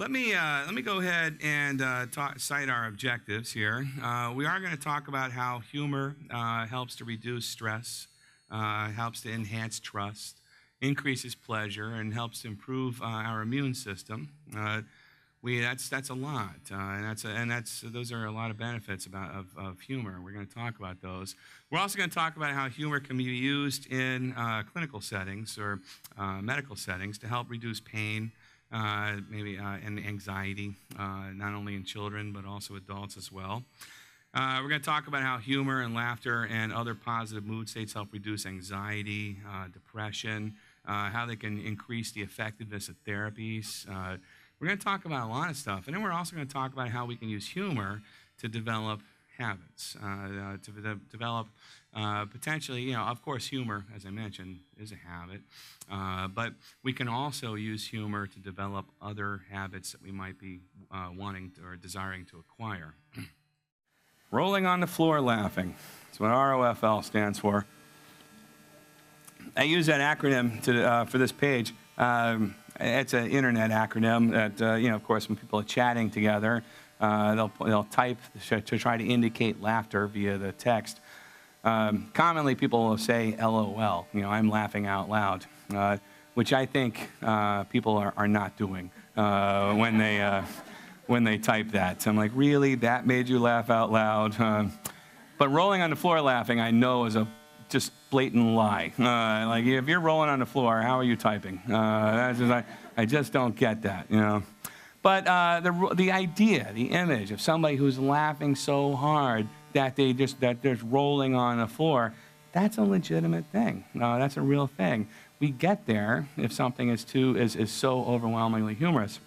Let me go ahead and cite our objectives here. We are going to talk about how humor helps to reduce stress, helps to enhance trust, increases pleasure, and helps to improve our immune system. That's a lot, those are a lot of benefits of humor. We're going to talk about those. We're also going to talk about how humor can be used in clinical settings or medical settings to help reduce pain, and anxiety, not only in children but also adults as well. We're going to talk about how humor and laughter and other positive mood states help reduce anxiety, depression, how they can increase the effectiveness of therapies. We're going to talk about a lot of stuff, and then we're also going to talk about how we can use humor to develop habits, to develop potentially, of course, humor, as I mentioned, is a habit, but we can also use humor to develop other habits that we might be wanting or desiring to acquire. Rolling on the floor laughing. That's what ROFL stands for. I use that acronym for this page. It's an internet acronym that, of course, when people are chatting together, they'll type to try to indicate laughter via the text. Commonly, people will say LOL, I'm laughing out loud, which I think people are not doing when they type that. So I'm like, really? That made you laugh out loud? But rolling on the floor laughing, I know is a just blatant lie. Like, if you're rolling on the floor, how are you typing? I just don't get that, But the idea, the image of somebody who's laughing so hard that they're rolling on the floor, that's a legitimate thing. That's a real thing. We get there if something is so overwhelmingly humorous.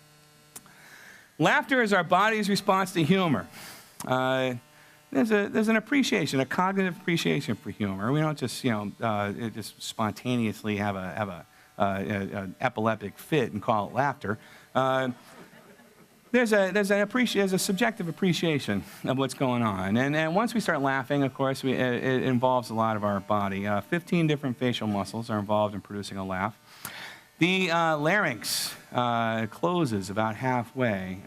Laughter is our body's response to humor. There's an appreciation, a cognitive appreciation for humor. We don't just just spontaneously have an epileptic fit and call it laughter. There's a subjective appreciation of what's going on. And once we start laughing, of course, it involves a lot of our body. 15 different facial muscles are involved in producing a laugh. The larynx closes about halfway.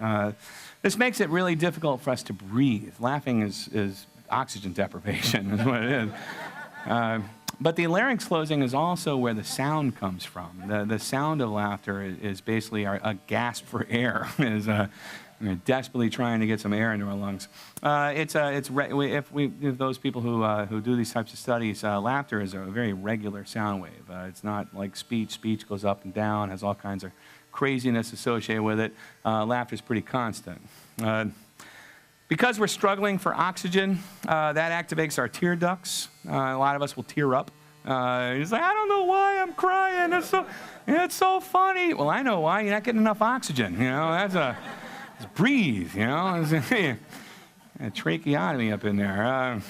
This makes it really difficult for us to breathe. Laughing is oxygen deprivation, is what it is. But the larynx closing is also where the sound comes from. The sound of laughter is basically a gasp for air. We're desperately trying to get some air into our lungs. If those people who do these types of studies, laughter is a very regular sound wave. It's not like speech. Speech goes up and down, has all kinds of craziness associated with it. Laughter is pretty constant. Because we're struggling for oxygen, that activates our tear ducts. A lot of us will tear up. It's like, I don't know why I'm crying. It's so funny. Well, I know why. You're not getting enough oxygen. Just breathe. A tracheotomy up in there.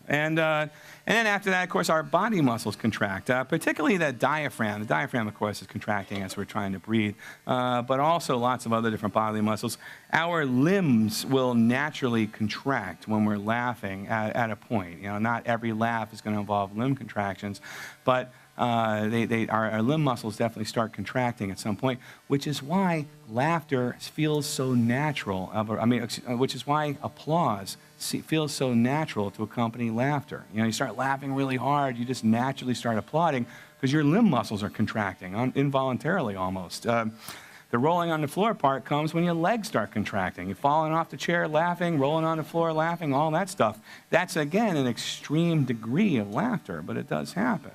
And then after that, of course, our body muscles contract, particularly the diaphragm. The diaphragm, of course, is contracting as we're trying to breathe, but also lots of other different bodily muscles. Our limbs will naturally contract when we're laughing at a point. Not every laugh is going to involve limb contractions, but our limb muscles definitely start contracting at some point, which is why laughter feels so natural. Which is why applause feels so natural to accompany laughter. You start laughing really hard, you just naturally start applauding because your limb muscles are contracting, involuntarily almost. The rolling on the floor part comes when your legs start contracting. You're falling off the chair laughing, rolling on the floor laughing, all that stuff. That's, again, an extreme degree of laughter, but it does happen.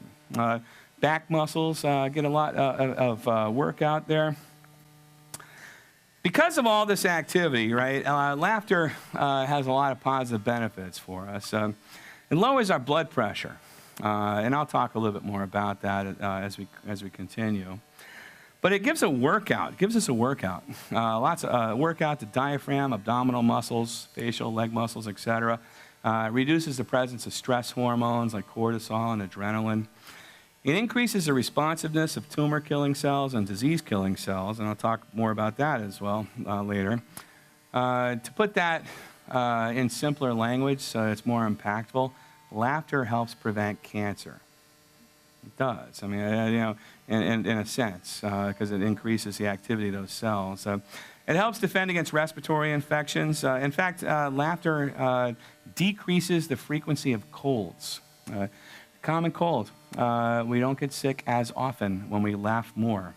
Back muscles get a lot of work out there. Because of all this activity, right, laughter has a lot of positive benefits for us. It lowers our blood pressure, and I'll talk a little bit more about that as we continue. But it gives a workout. It gives us a workout. Lots of workout to diaphragm, abdominal muscles, facial, leg muscles, etc. Reduces the presence of stress hormones like cortisol and adrenaline. It increases the responsiveness of tumor-killing cells and disease-killing cells, and I'll talk more about that as well later. To put that in simpler language so it's more impactful, laughter helps prevent cancer. It does. I mean, in a sense, because it increases the activity of those cells. It helps defend against respiratory infections. In fact, laughter decreases the frequency of colds. Common cold. We don't get sick as often when we laugh more.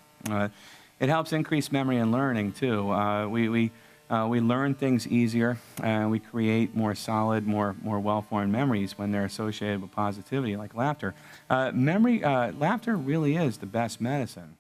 It helps increase memory and learning, too. We learn things easier, and we create more solid, more well-formed memories when they're associated with positivity, like laughter. Laughter really is the best medicine.